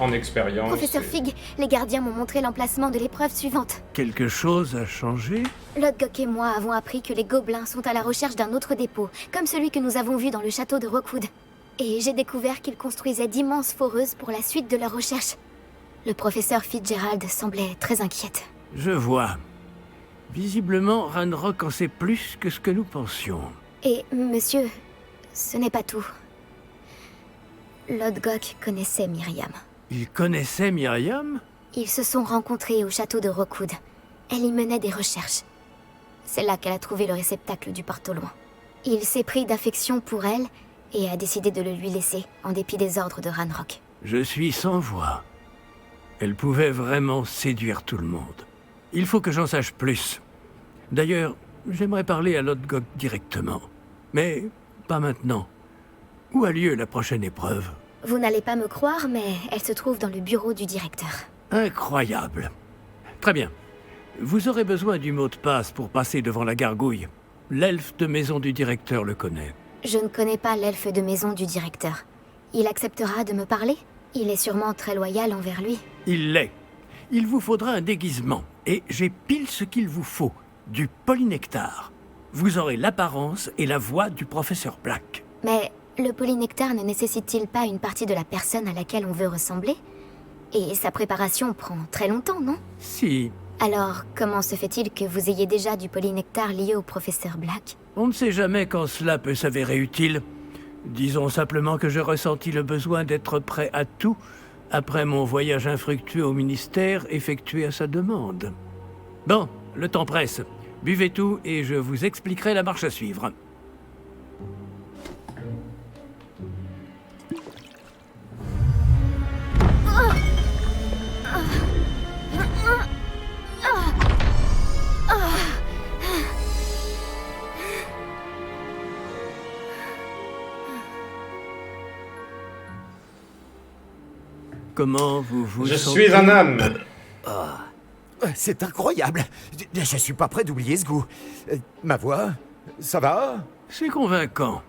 en expérience. Professeur Fig, les gardiens m'ont montré l'emplacement de l'épreuve suivante. Quelque chose a changé? Lodgok et moi avons appris que les gobelins sont à la recherche d'un autre dépôt, comme celui que nous avons vu dans le château de Rookwood. Et j'ai découvert qu'ils construisaient d'immenses foreuses pour la suite de leurs recherches. Le professeur Fitzgerald semblait très inquiète. Je vois. Visiblement, Ranrock en sait plus que ce que nous pensions. Et, monsieur, ce n'est pas tout. Lodgok connaissait Myriam. Il connaissait Myriam? Ils se sont rencontrés au château de Rookwood. Elle y menait des recherches. C'est là qu'elle a trouvé le réceptacle du porte au loin. Il s'est pris d'affection pour elle et a décidé de le lui laisser, en dépit des ordres de Ranrock. Je suis sans voix. Elle pouvait vraiment séduire tout le monde. Il faut que j'en sache plus. D'ailleurs, j'aimerais parler à Lodgok directement. Mais pas maintenant. Où a lieu la prochaine épreuve? Vous n'allez pas me croire, mais elle se trouve dans le bureau du directeur. Incroyable. Très bien. Vous aurez besoin du mot de passe pour passer devant la gargouille. L'elfe de maison du directeur le connaît. Je ne connais pas l'elfe de maison du directeur. Il acceptera de me parler? Il est sûrement très loyal envers lui. Il l'est. Il vous faudra un déguisement. Et j'ai pile ce qu'il vous faut. Du polynectar. Vous aurez l'apparence et la voix du professeur Black. Mais le polynectar ne nécessite-t-il pas une partie de la personne à laquelle on veut ressembler? Et sa préparation prend très longtemps, non? Si. Alors, comment se fait-il que vous ayez déjà du polynectar lié au professeur Black? On ne sait jamais quand cela peut s'avérer utile. Disons simplement que j'ai ressenti le besoin d'être prêt à tout après mon voyage infructueux au ministère effectué à sa demande. Bon, le temps presse. Buvez tout et je vous expliquerai la marche à suivre. Comment vous vous Je sentez? suis un homme. C'est incroyable. Je suis pas prêt d'oublier ce goût. Ma voix, ça va? C'est convaincant.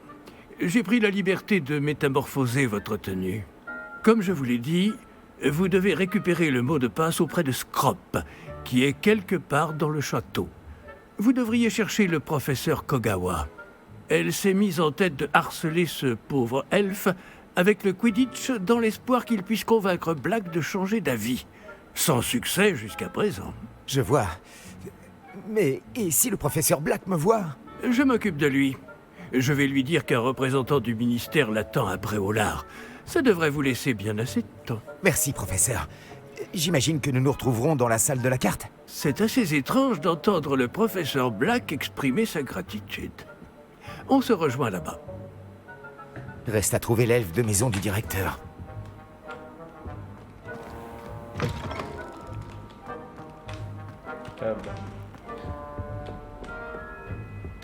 J'ai pris la liberté de métamorphoser votre tenue. Comme je vous l'ai dit, vous devez récupérer le mot de passe auprès de Scrop, qui est quelque part dans le château. Vous devriez chercher le professeur Kogawa. Elle s'est mise en tête de harceler ce pauvre elfe avec le Quidditch dans l'espoir qu'il puisse convaincre Black de changer d'avis. Sans succès jusqu'à présent. Je vois. Mais et si le professeur Black me voit? Je m'occupe de lui. Je vais lui dire qu'un représentant du ministère l'attend à Préolard. Ça devrait vous laisser bien assez de temps. Merci, professeur. J'imagine que nous nous retrouverons dans la salle de la carte. C'est assez étrange d'entendre le professeur Black exprimer sa gratitude. On se rejoint là-bas. Reste à trouver l'elfe de maison du directeur.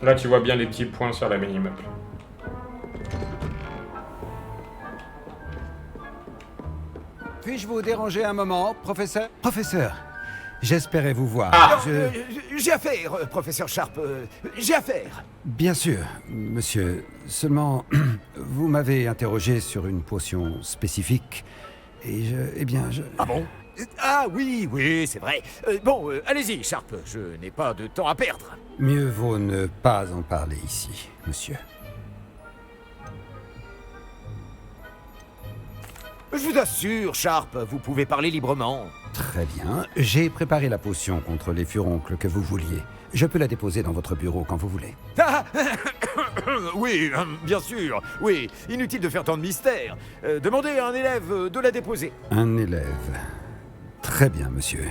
Là, tu vois bien les petits points sur la minimap. Puis-je vous déranger un moment, professeur? Professeur, j'espérais vous voir. Ah. J'ai affaire, professeur Sharp. J'ai affaire. Bien sûr, monsieur. Seulement, vous m'avez interrogé sur une potion spécifique. Et je... Ah bon? Ah oui, oui, c'est vrai. Bon, allez-y, Sharp. Je n'ai pas de temps à perdre. Mieux vaut ne pas en parler ici, monsieur. Je vous assure, Sharp, vous pouvez parler librement. Très bien. J'ai préparé la potion contre les furoncles que vous vouliez. Je peux la déposer dans votre bureau quand vous voulez. Ah, oui, bien sûr. Oui, inutile de faire tant de mystère. Demandez à un élève de la déposer. Un élève. Très bien, monsieur.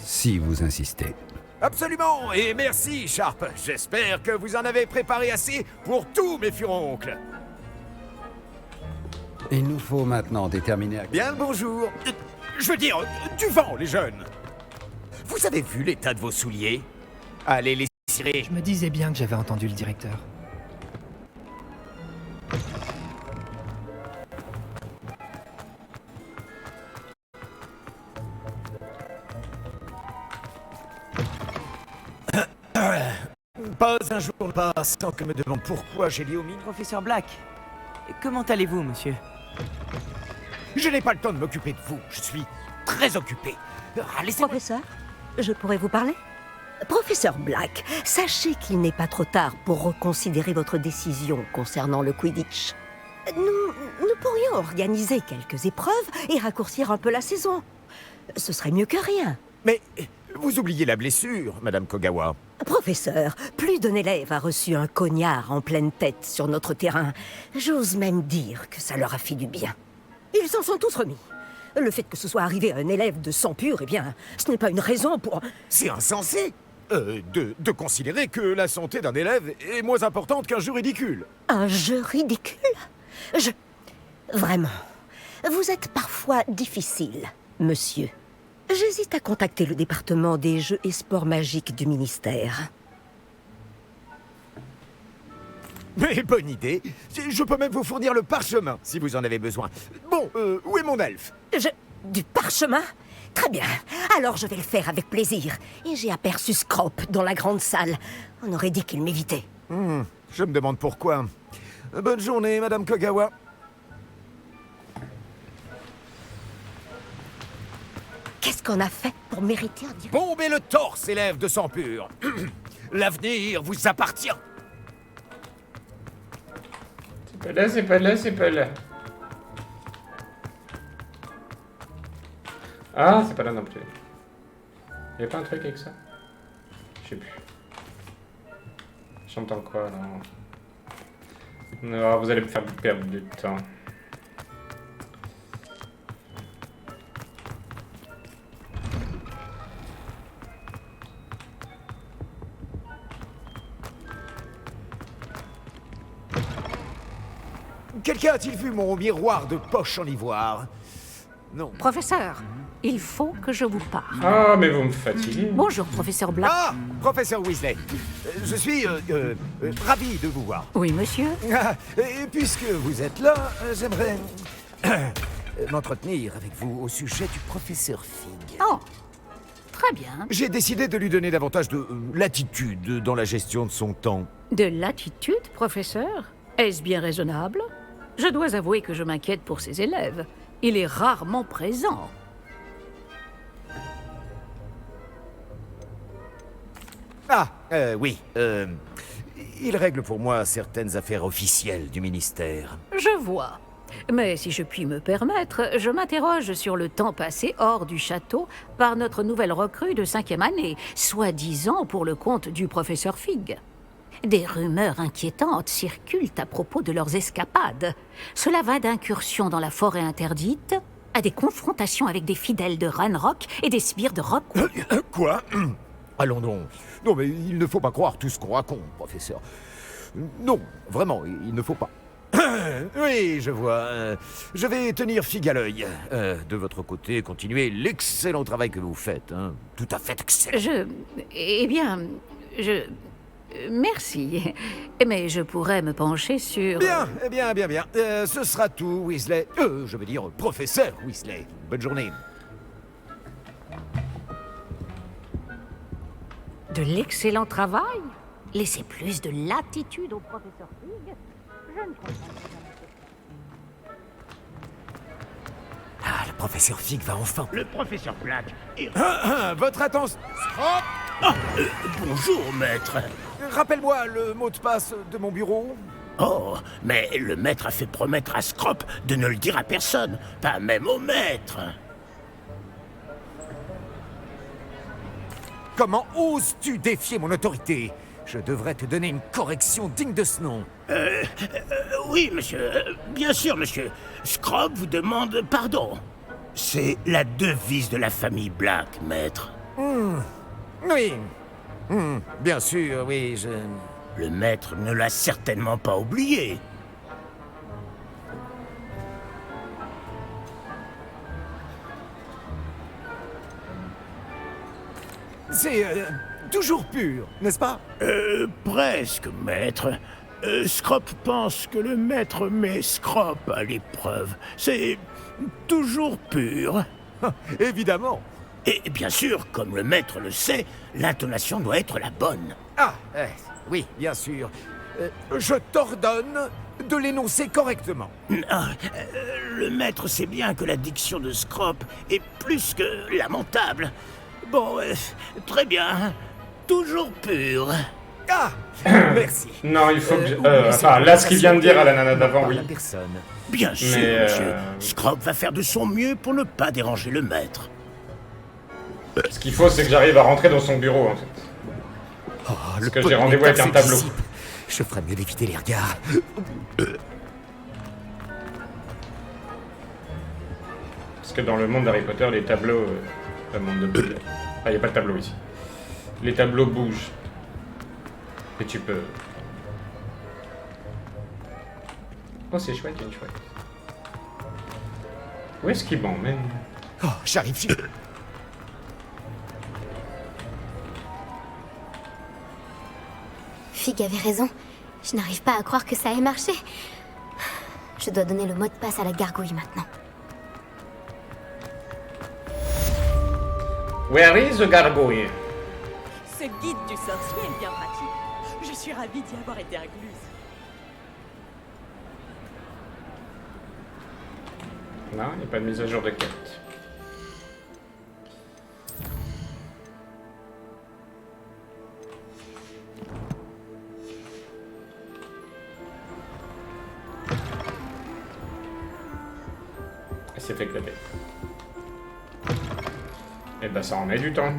Si vous insistez. Absolument, et merci, Sharp. J'espère que vous en avez préparé assez pour tous mes furoncles. Il nous faut maintenant déterminer... Bien le bonjour. Je veux dire, du vent, les jeunes. Vous avez vu l'état de vos souliers? Allez les cirer. Je me disais bien que j'avais entendu le directeur. Pas un jour ne passe sans que me demande pourquoi j'ai lié au mine. Professeur Black, comment allez-vous, monsieur? Je n'ai pas le temps de m'occuper de vous. Je suis très occupé. Ah, laissez-moi... Professeur, je pourrais vous parler? Professeur Black, sachez qu'il n'est pas trop tard pour reconsidérer votre décision concernant le Quidditch. Nous pourrions organiser quelques épreuves et raccourcir un peu la saison. Ce serait mieux que rien. Mais vous oubliez la blessure, Madame Kogawa. Professeur, plus d'un élève a reçu un cognard en pleine tête sur notre terrain. J'ose même dire que ça leur a fait du bien. Ils s'en sont tous remis. Le fait que ce soit arrivé à un élève de sang pur, eh bien, ce n'est pas une raison pour... C'est insensé de considérer que la santé d'un élève est moins importante qu'un jeu ridicule. Un jeu ridicule? Vraiment, vous êtes parfois difficile, monsieur. J'hésite à contacter le département des jeux et sports magiques du ministère. Mais bonne idée. Je peux même vous fournir le parchemin, si vous en avez besoin. Bon, où est mon elfe? Du parchemin? Très bien. Alors je vais le faire avec plaisir. Et j'ai aperçu Scrope dans la grande salle. On aurait dit qu'il m'évitait. Je me demande pourquoi. Bonne journée, Madame Kogawa. Qu'est-ce qu'on a fait pour mériter un direct? Bombez le torse, élève de sang pur. L'avenir vous appartient. C'est pas là, c'est pas là, c'est pas là. Ah, c'est pas là non plus. Y'a pas un truc avec ça? Je sais plus. J'entends quoi, non? Non, vous allez me faire perdre du temps. Quelqu'un a-t-il vu mon miroir de poche en ivoire? Non. Professeur, il faut que je vous parle. Ah, mais vous me fatiguez. Bonjour, professeur Black. Ah, professeur Weasley. Je suis ravi de vous voir. Oui, monsieur. Ah, et puisque vous êtes là, j'aimerais m'entretenir avec vous au sujet du professeur Fig. Oh, très bien. J'ai décidé de lui donner davantage de latitude dans la gestion de son temps. De l'attitude, professeur? Est-ce bien raisonnable? Je dois avouer que je m'inquiète pour ses élèves. Il est rarement présent. Ah, oui. Il règle pour moi certaines affaires officielles du ministère. Je vois. Mais si je puis me permettre, je m'interroge sur le temps passé hors du château par notre nouvelle recrue de 5e année, soi-disant pour le compte du professeur Fig. Des rumeurs inquiétantes circulent à propos de leurs escapades. Cela va d'incursions dans la forêt interdite à des confrontations avec des fidèles de Ranrock et des sbires de Rockwood. Quoi? Allons donc. Non, mais il ne faut pas croire tout ce qu'on raconte, professeur. Non, vraiment, il ne faut pas. Oui, je vois. Je vais tenir Fig à l'œil. De votre côté, continuez l'excellent travail que vous faites. Hein. Tout à fait excellent. Merci. Mais je pourrais me pencher sur... Bien. Ce sera tout, Weasley. Je veux dire, professeur Weasley. Bonne journée. De l'excellent travail? Laissez plus de latitude au professeur Fig? Je ne comprends pas. Ah, le professeur Fig va enfin. Le professeur Black est... Votre attention. Bonjour, maître. Rappelle-moi le mot de passe de mon bureau. Oh, mais le maître a fait promettre à Scrope de ne le dire à personne, pas même au maître. Comment oses-tu défier mon autorité? Je devrais te donner une correction digne de ce nom. Oui, monsieur. Bien sûr, monsieur. Scrope vous demande pardon. C'est la devise de la famille Black, maître. Oui. Bien sûr, oui, je... Le maître ne l'a certainement pas oublié. C'est toujours pur, n'est-ce pas? Presque, maître. Scrope pense que le maître met Scrope à l'épreuve. C'est toujours pur. Évidemment. Et bien sûr, comme le maître le sait, l'intonation doit être la bonne. Ah, oui, bien sûr. Je t'ordonne de l'énoncer correctement. Le maître sait bien que la diction de Scrop est plus que lamentable. Bon, très bien. Toujours pur. Ah, merci. Non, il faut que... Oui, enfin, là, ce qu'il vient de dire à la nana d'avant, par oui. la personne. Bien sûr, Mais, monsieur. Scrop va faire de son mieux pour ne pas déranger le maître. Ce qu'il faut, c'est que j'arrive à rentrer dans son bureau, en fait. Oh, Parce que j'ai rendez-vous avec un tableau. Je ferais mieux d'éviter les regards. Parce que dans le monde d'Harry Potter, les tableaux... le monde de Poudlard... Ah, il n'y a pas de tableau ici. Les tableaux bougent. Et tu peux... Oh, c'est chouette, il y a une chouette. Où est-ce qu'il m'emmène? Oh, j'arrive. Fig avait raison. Je n'arrive pas à croire que ça ait marché. Je dois donner le mot de passe à la gargouille maintenant. Where is the gargoyle? Ce guide du sorcier est bien pratique. Je suis ravie d'y avoir été incluse. Non, il n'y a pas de mise à jour de quête. Il s'est fait éclater. Et bah ça en met du temps.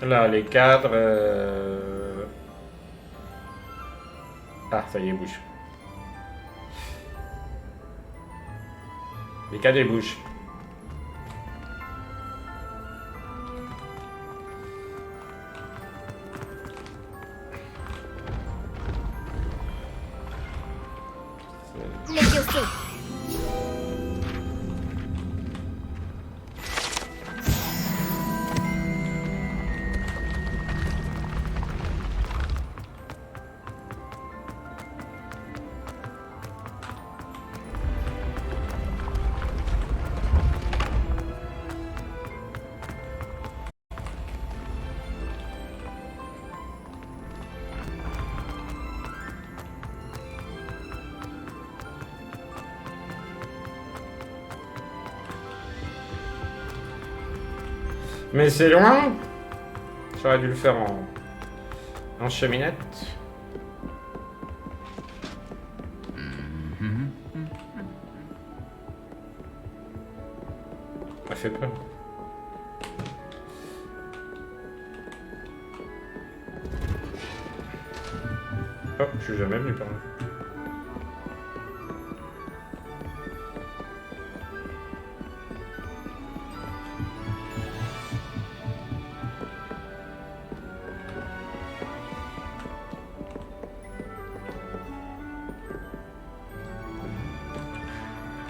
Là, les cadres... Ah, ça y est, ils bougent. Les cadres, ils bougent. Levioso. Mais c'est loin. J'aurais dû le faire en cheminette. Ça fait peur. Oh, je suis jamais venu par là.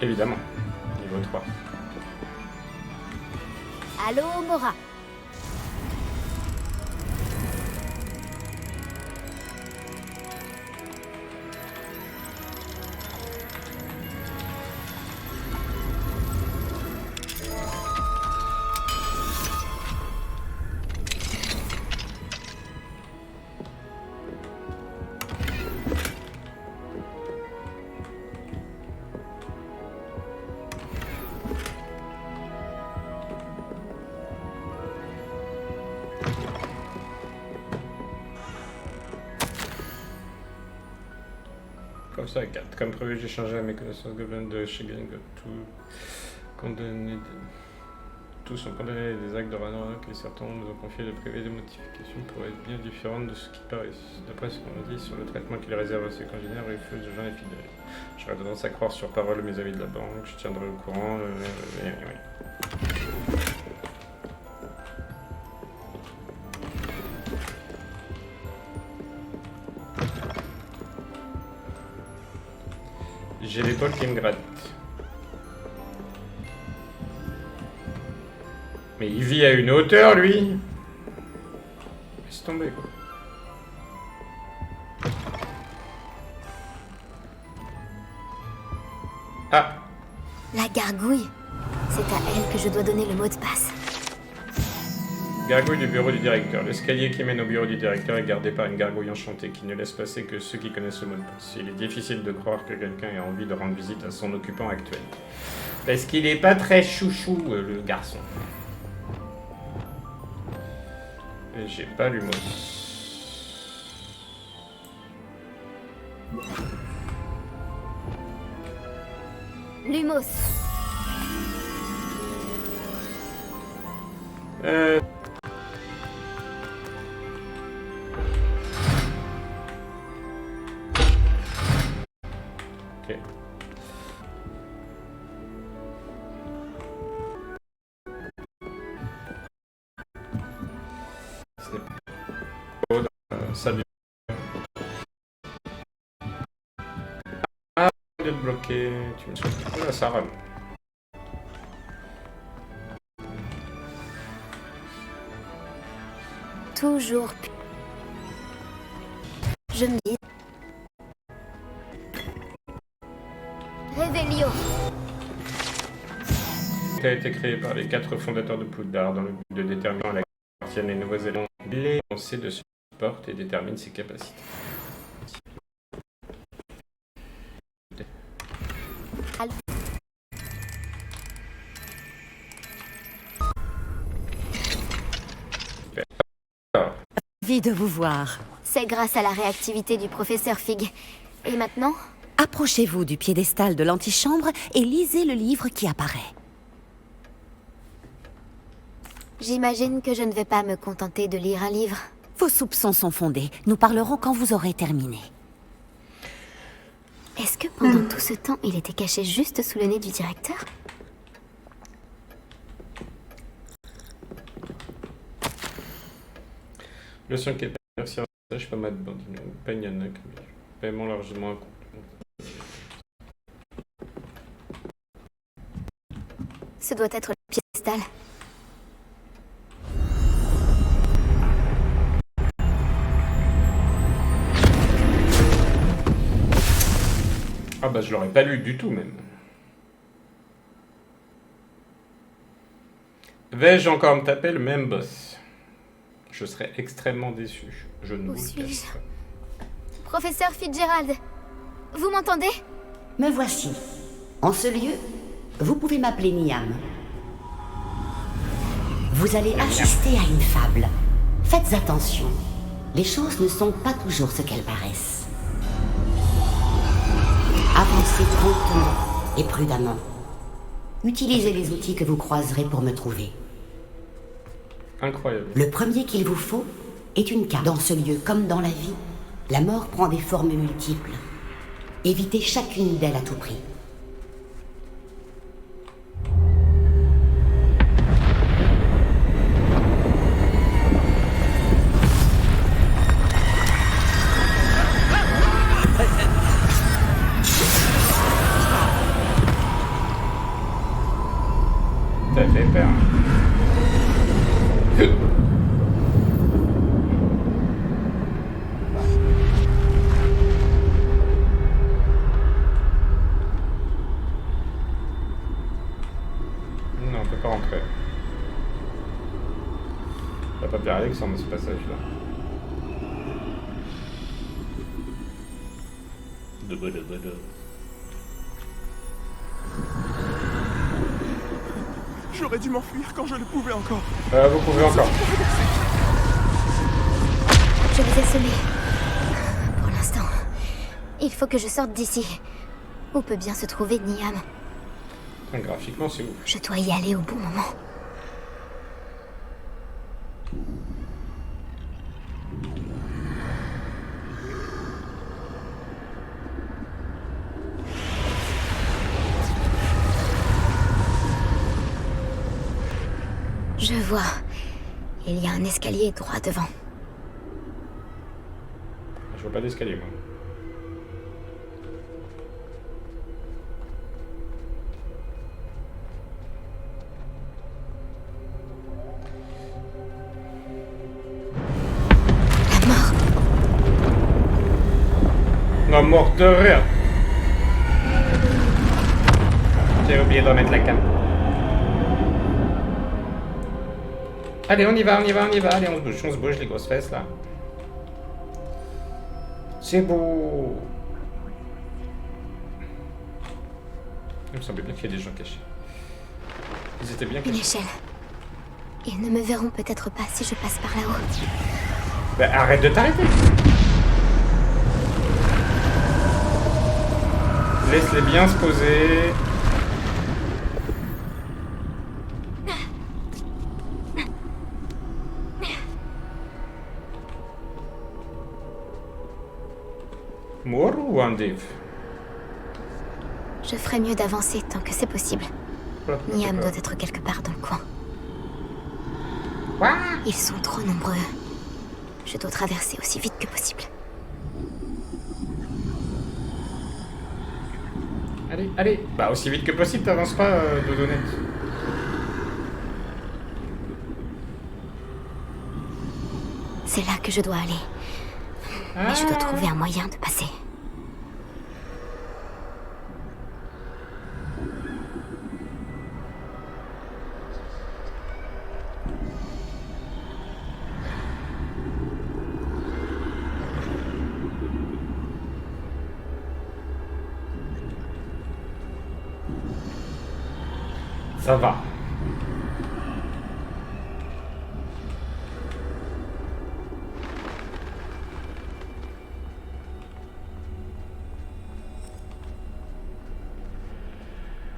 Évidemment, niveau 3. Allô, Mora. Comme ça, 4. Comme prévu, j'ai changé à mes connaissances goblins de Shigen. Tous sont condamnés à des actes de Ragnarok et certains nous ont confié de priver des modifications pour être bien différentes de ce qui paraît. D'après ce qu'on dit sur le traitement qu'il réserve à ses congénères, il faut de gens et fidèles. J'aurais tendance à croire sur parole mes amis de la banque, je tiendrai au courant. J'ai l'épaule qui me gratte. Mais il vit à une hauteur, lui. Laisse tomber, quoi. Ah. La gargouille. C'est à elle que je dois donner le mot de passe. Gargouille du bureau du directeur. L'escalier qui mène au bureau du directeur est gardé par une gargouille enchantée qui ne laisse passer que ceux qui connaissent le mot de passe. Il est difficile de croire que quelqu'un ait envie de rendre visite à son occupant actuel. Parce qu'il est pas très chouchou, le garçon. Et j'ai pas l'humos. Lumos. Ok. Ce n'est pas... salut. Ah, de bloquer. Tu me souhaites. Oh là, ça rame. Toujours. Je me dis. Révélio. Qui a été créé par les 4 fondateurs de Poudlard dans le but de déterminer à laquelle appartiennent les nouveaux éléments. Les pensées de ce qui porte et détermine ses capacités. Ravi de vous voir. C'est grâce à la réactivité du professeur Fig. Et maintenant? Approchez-vous du piédestal de l'antichambre et lisez le livre qui apparaît. J'imagine que je ne vais pas me contenter de lire un livre. Vos soupçons sont fondés. Nous parlerons quand vous aurez terminé. Est-ce que pendant tout ce temps, il était caché juste sous le nez du directeur? Le son qui est merci à ça, je suis pas mal de bande. Pagnanak, paiement largement incomplet. Ce doit être le piédestal. Ah bah je l'aurais pas lu du tout même. Vais-je encore me taper le même boss? Je serais extrêmement déçu. Je ne Où vous le suis-je? cache pas. Professeur Fitzgerald, vous m'entendez? Me voici. En ce lieu, vous pouvez m'appeler Niam. Vous allez assister à une fable. Faites attention. Les choses ne sont pas toujours ce qu'elles paraissent. Avancez promptement et prudemment. Utilisez les outils que vous croiserez pour me trouver. Incroyable. Le premier qu'il vous faut est une carte. Dans ce lieu, comme dans la vie, la mort prend des formes multiples. Évitez chacune d'elles à tout prix. T'as fait peur. Non, on peut pas rentrer. Ça va pas plaire Alexandre ce passage-là. De. J'aurais dû m'enfuir quand je le pouvais encore. Vous pouvez encore. Je vous ai semé. Pour l'instant, il faut que je sorte d'ici. Où peut bien se trouver Niam? Graphiquement, c'est ouf. Je dois y aller au bon moment. Je vois. Il y a un escalier droit devant. Je vois pas d'escalier, moi. La mort. Non, mort de rien. J'ai oublié de remettre la cam. Allez, on y va, on y va, on y va. Allez, on se bouge les grosses fesses là. C'est beau. Il me semblait bien qu'il y a des gens cachés. Ils étaient bien Une cachés. échelle. Ils ne me verront peut-être pas si je passe par là-haut. Bah, arrête de t'arrêter. Laisse-les bien se poser. Mort ou un div? Je ferais mieux d'avancer tant que c'est possible. Niam doit être quelque part dans le coin. Ils sont trop nombreux. Je dois traverser aussi vite que possible. Allez, allez. Bah aussi vite que possible, t'avances pas, Dodonette. C'est là que je dois aller. Mais je dois trouver un moyen de passer. Ça va.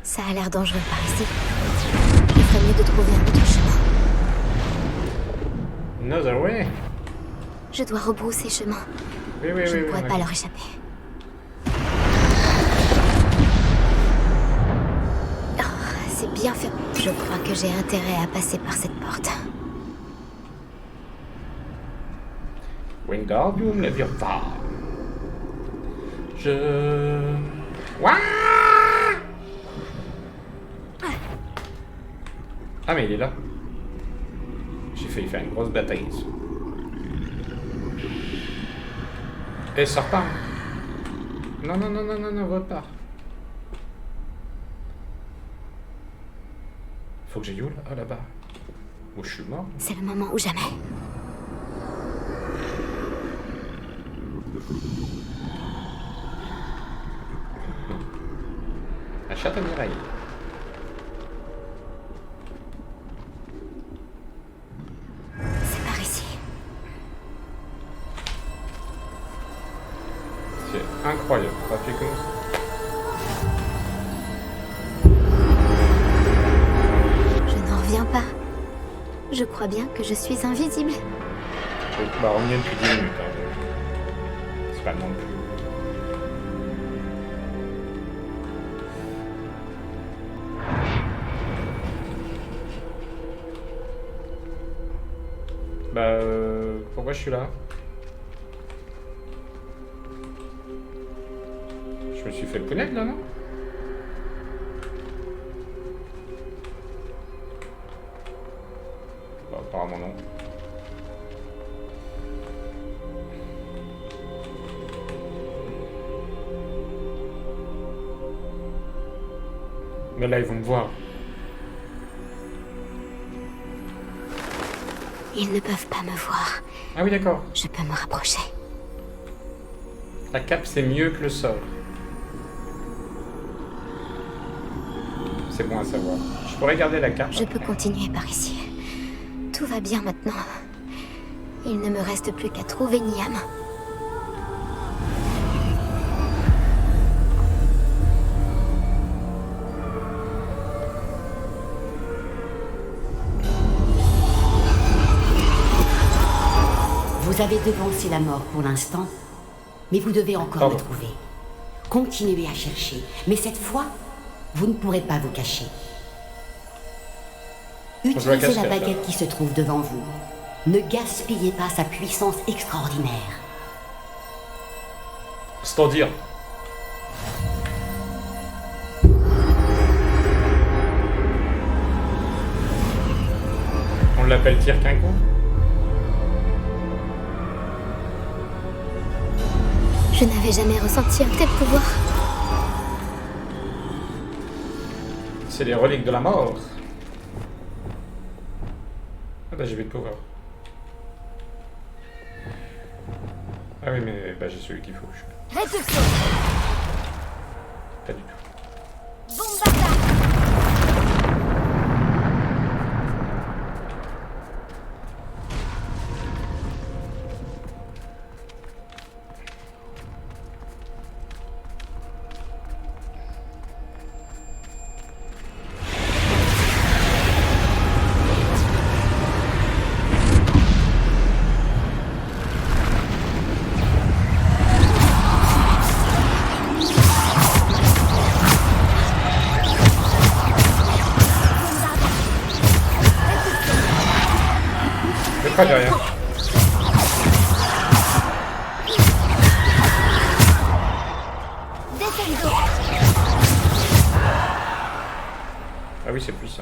Ça a l'air dangereux par ici. Il ferait mieux de trouver un autre chemin. Another way. Je dois rebrousser chemin. Oui, oui, Je oui, ne oui, pourrais oui. pas leur échapper. Oh, c'est bien fait. Je crois que j'ai intérêt à passer par cette porte. Wingardium Leviosa. Je... Ouah! Ah mais il est là. J'ai failli faire une grosse bataille. Eh, sors pas. Non, non, non, non, non, non, vote pas. Faut que j'aille où là? Ah là-bas. Oh, je suis mort. C'est le moment ou jamais. La chatte à Mireille. C'est par ici. C'est incroyable. Ça fait comme ça. Je n'en reviens pas. Je crois bien que je suis invisible. Bah, on y est depuis 10 minutes. Hein. C'est pas non plus. Bah, pourquoi je suis là? Je me suis fait le connaître là, non? Bah, apparemment non. Mais là, ils vont me voir. Ils ne peuvent pas me voir. Ah oui, d'accord. Je peux me rapprocher. La cape, c'est mieux que le sort. C'est bon à savoir. Je pourrais garder la cape. Je peux continuer par ici. Tout va bien maintenant. Il ne me reste plus qu'à trouver Niam. Vous avez devancé la mort pour l'instant, mais vous devez encore le trouver. Continuez à chercher, mais cette fois, vous ne pourrez pas vous cacher. Utilisez la baguette qui se trouve devant vous. Ne gaspillez pas sa puissance extraordinaire. C'est-à-dire. On l'appelle tir qu'un coup. Je n'avais jamais ressenti un tel pouvoir. C'est les reliques de la mort. Ah bah j'ai vu le pouvoir. Ah oui mais bah j'ai celui qu'il faut. Répulsion. Pas du tout. Bombarda. Pas de rien. Descendo. Ah oui c'est puissant.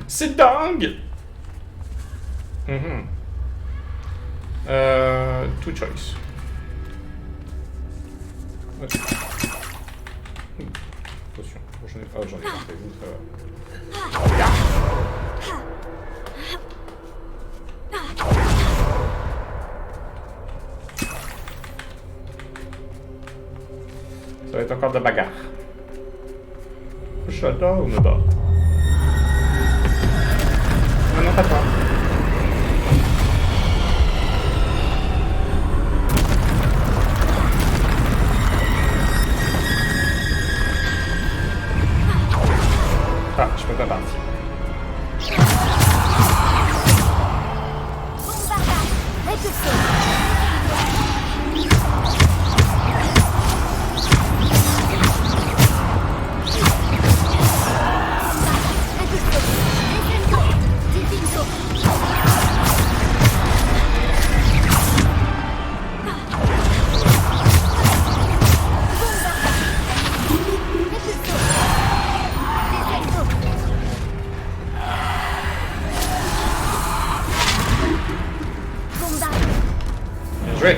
C'est dingue. Two choice. Okay. Potion. J'en ai fait une, ça va. Ça va être encore de la bagarre. J'adore ou me bat? Non, non, pas toi. Ah, je peux pas partir. Bien joué.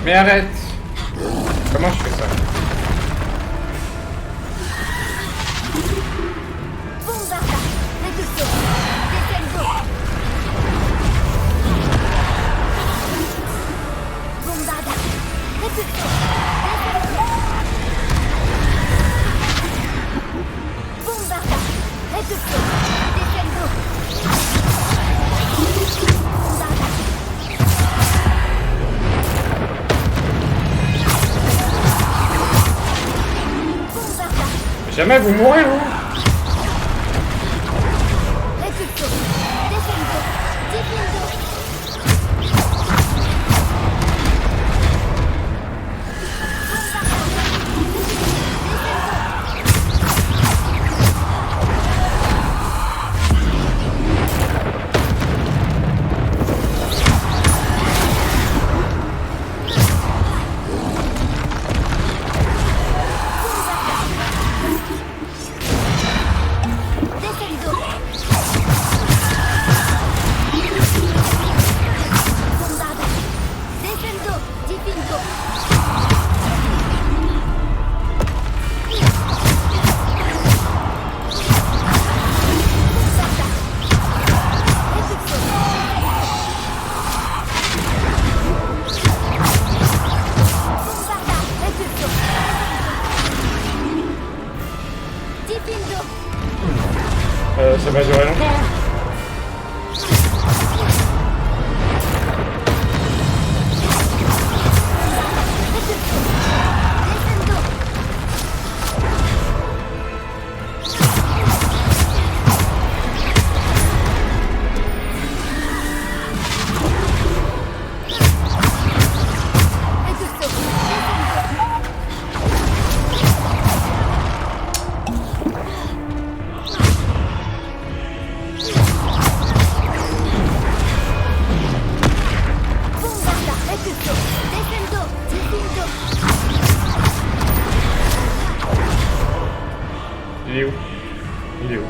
Mais arrête! Comment je fais ça? Jamais vous mourrez, vous! Ça va durer longtemps, hein. Il est où? Il est où?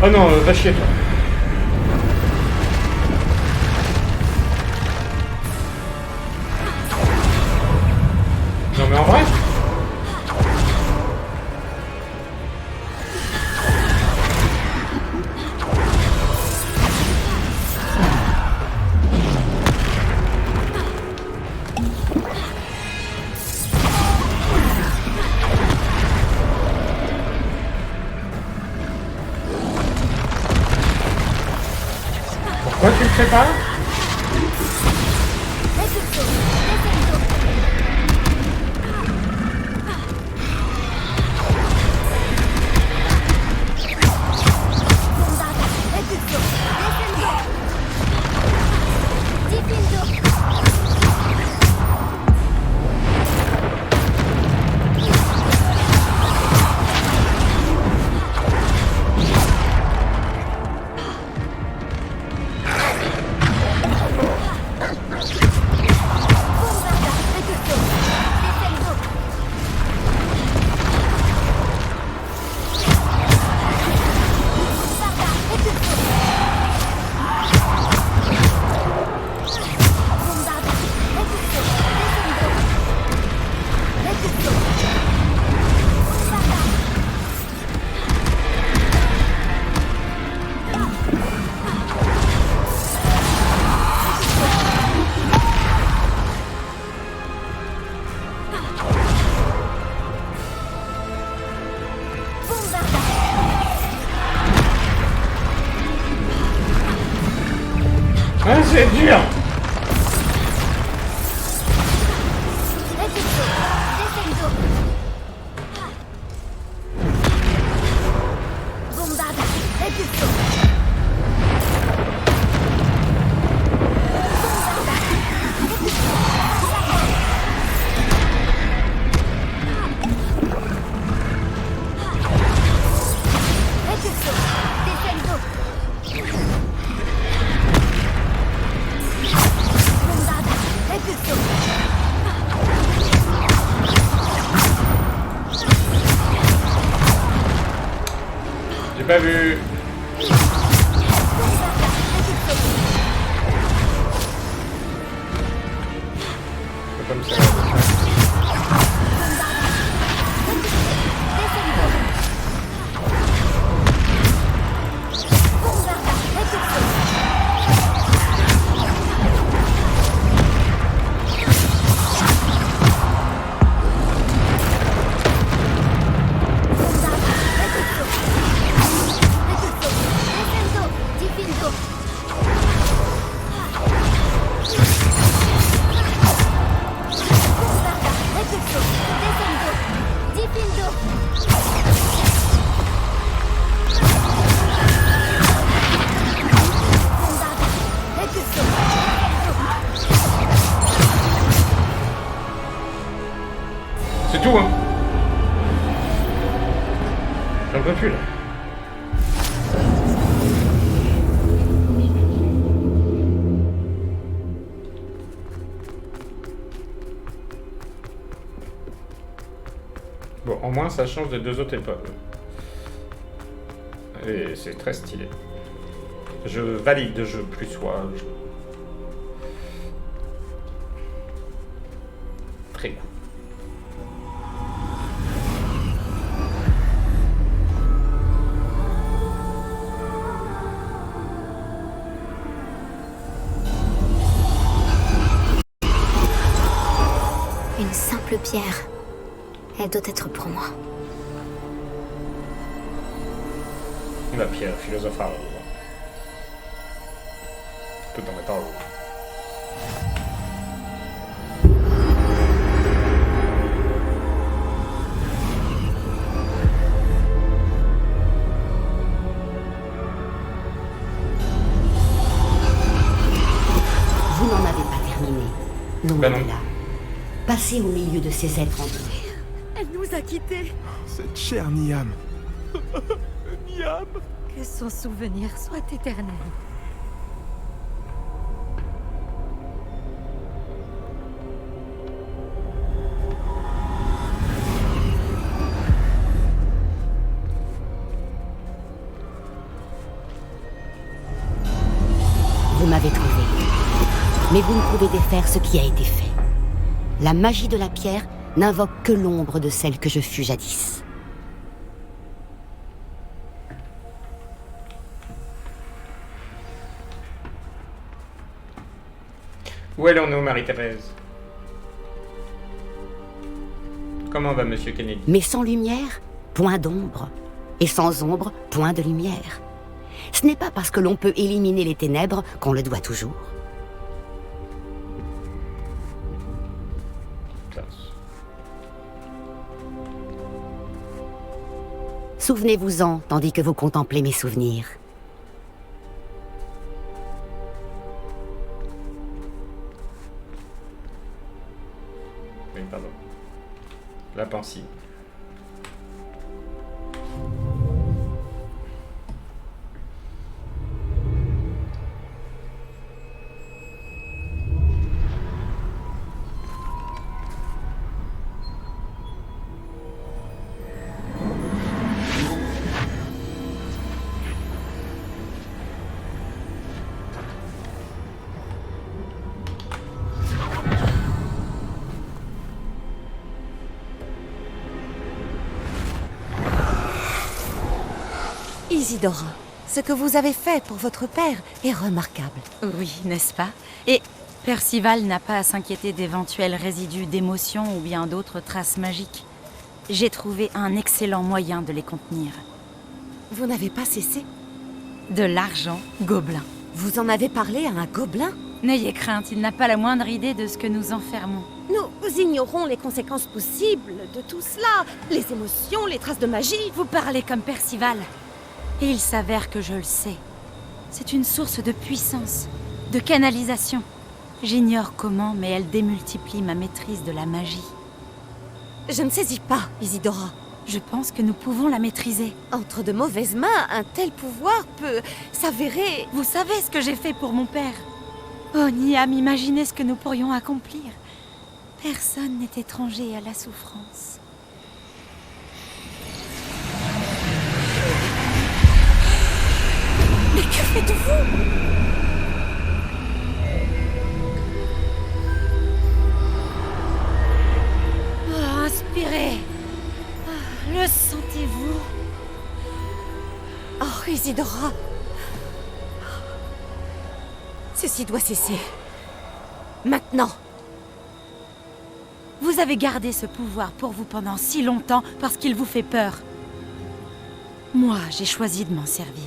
Oh non, va chier toi. Non mais en vrai? Pourquoi tu le fais pas? Ah, c'est dur. J'ai pas vu. C'est comme ça. C'est tout, hein. J'en peux plus, là. Bon, au moins, ça change des deux autres épreuves. Et c'est très stylé. Je valide de jeu plus soit. Très cool. Une simple pierre. Elle doit être pour moi. La pierre philosophale. Tout en métal. Vous n'en avez pas terminé. Non, Ben non. là. Passez au milieu de ces êtres en douleur. Elle nous a quittés. Cette chère Niam. Niam. Que son souvenir soit éternel. Vous m'avez trouvé. Mais vous ne pouvez défaire ce qui a été fait. La magie de la pierre n'invoque que l'ombre de celle que je fus jadis. Où allons-nous, Marie-Thérèse? Comment va Monsieur Kennedy? Mais sans lumière, point d'ombre. Et sans ombre, point de lumière. Ce n'est pas parce que l'on peut éliminer les ténèbres qu'on le doit toujours. Classe. Souvenez-vous-en tandis que vous contemplez mes souvenirs. Oui, pardon. La pensive. Isidora, ce que vous avez fait pour votre père est remarquable. Oui, n'est-ce pas? Et Percival n'a pas à s'inquiéter d'éventuels résidus d'émotions ou bien d'autres traces magiques. J'ai trouvé un excellent moyen de les contenir. Vous n'avez pas cessé? De l'argent gobelin. Vous en avez parlé à un gobelin? N'ayez crainte, il n'a pas la moindre idée de ce que nous enfermons. Nous ignorons les conséquences possibles de tout cela. Les émotions, les traces de magie. Vous parlez comme Percival. Et il s'avère que je le sais. C'est une source de puissance, de canalisation. J'ignore comment, mais elle démultiplie ma maîtrise de la magie. Je ne saisis pas, Isidora. Je pense que nous pouvons la maîtriser. Entre de mauvaises mains, un tel pouvoir peut s'avérer... Vous savez ce que j'ai fait pour mon père? Oh, Niam, imaginez ce que nous pourrions accomplir. Personne n'est étranger à la souffrance. Mais que faites-vous? Inspirez. Le sentez-vous? Oh, Isidora. Ceci doit cesser. Maintenant. Vous avez gardé ce pouvoir pour vous pendant si longtemps parce qu'il vous fait peur. Moi, j'ai choisi de m'en servir.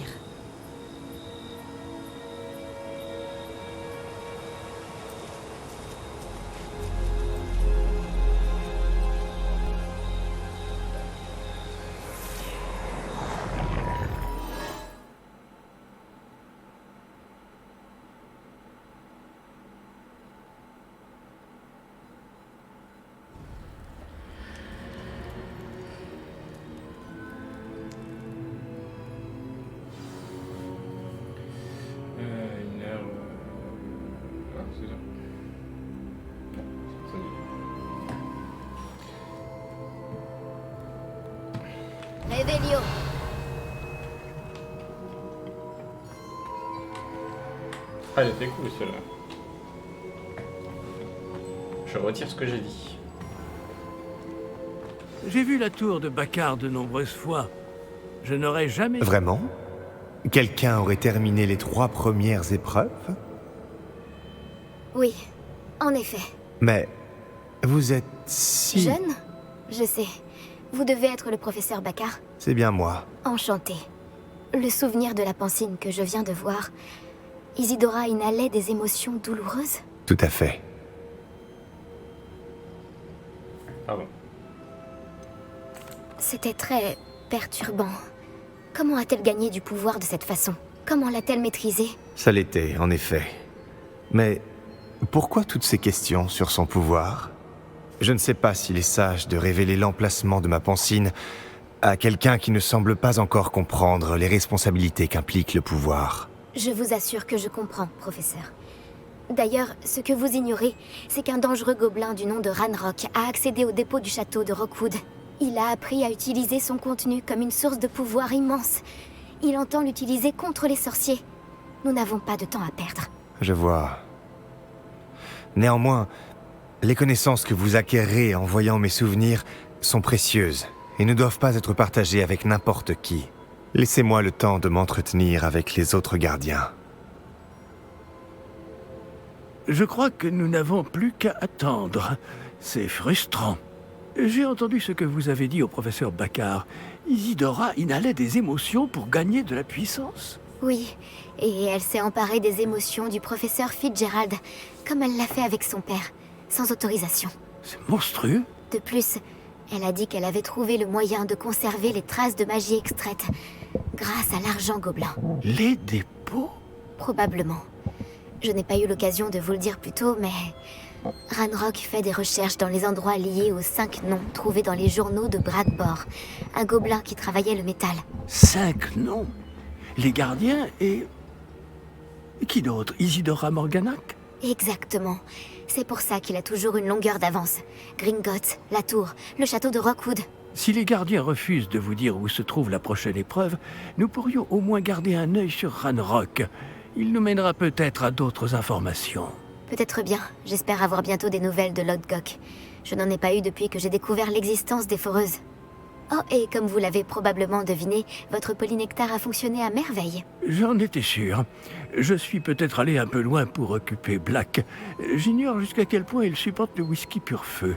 Revelio. Ah, il était cool celui-là. Je retire ce que j'ai dit. J'ai vu la tour de Baccar de nombreuses fois. Je n'aurais jamais... Vraiment? Quelqu'un aurait terminé les 3 premières épreuves? Oui, en effet. Mais Vous êtes si... Jeune? Je sais. Vous devez être le professeur Baccar. C'est bien moi. Enchanté. Le souvenir de la Pancine que je viens de voir, Isidora inhalait des émotions douloureuses? Tout à fait. Pardon. C'était très perturbant. Comment a-t-elle gagné du pouvoir de cette façon? Comment l'a-t-elle maîtrisé? Ça l'était, en effet. Mais pourquoi toutes ces questions sur son pouvoir? Je ne sais pas s'il est sage de révéler l'emplacement de ma Pancine à quelqu'un qui ne semble pas encore comprendre les responsabilités qu'implique le pouvoir. Je vous assure que je comprends, professeur. D'ailleurs, ce que vous ignorez, c'est qu'un dangereux gobelin du nom de Ranrock a accédé au dépôt du château de Rockwood. Il a appris à utiliser son contenu comme une source de pouvoir immense. Il entend l'utiliser contre les sorciers. Nous n'avons pas de temps à perdre. Je vois. Néanmoins, les connaissances que vous acquérez en voyant mes souvenirs sont précieuses et ne doivent pas être partagées avec n'importe qui. Laissez-moi le temps de m'entretenir avec les autres gardiens. Je crois que nous n'avons plus qu'à attendre. C'est frustrant. J'ai entendu ce que vous avez dit au professeur Baccar. Isidora inhalait des émotions pour gagner de la puissance. Oui, et elle s'est emparée des émotions du professeur Fitzgerald, comme elle l'a fait avec son père, sans autorisation. C'est monstrueux. De plus, elle a dit qu'elle avait trouvé le moyen de conserver les traces de magie extraites, grâce à l'argent gobelin. Les dépôts? Probablement. Je n'ai pas eu l'occasion de vous le dire plus tôt, mais Ranrock fait des recherches dans les endroits liés aux 5 noms trouvés dans les journaux de Bradbor, un gobelin qui travaillait le métal. 5 noms? Les gardiens et... Qui d'autre? Isidora Morganac? Exactement. C'est pour ça qu'il a toujours une longueur d'avance. Gringotts, la tour, le château de Rockwood. Si les gardiens refusent de vous dire où se trouve la prochaine épreuve, nous pourrions au moins garder un œil sur Ranrock. Il nous mènera peut-être à d'autres informations. Peut-être bien. J'espère avoir bientôt des nouvelles de Lodgok. Je n'en ai pas eu depuis que j'ai découvert l'existence des foreuses. Oh, et comme vous l'avez probablement deviné, votre polynectar a fonctionné à merveille. J'en étais sûr. Je suis peut-être allé un peu loin pour occuper Black. J'ignore jusqu'à quel point il supporte le whisky pur feu.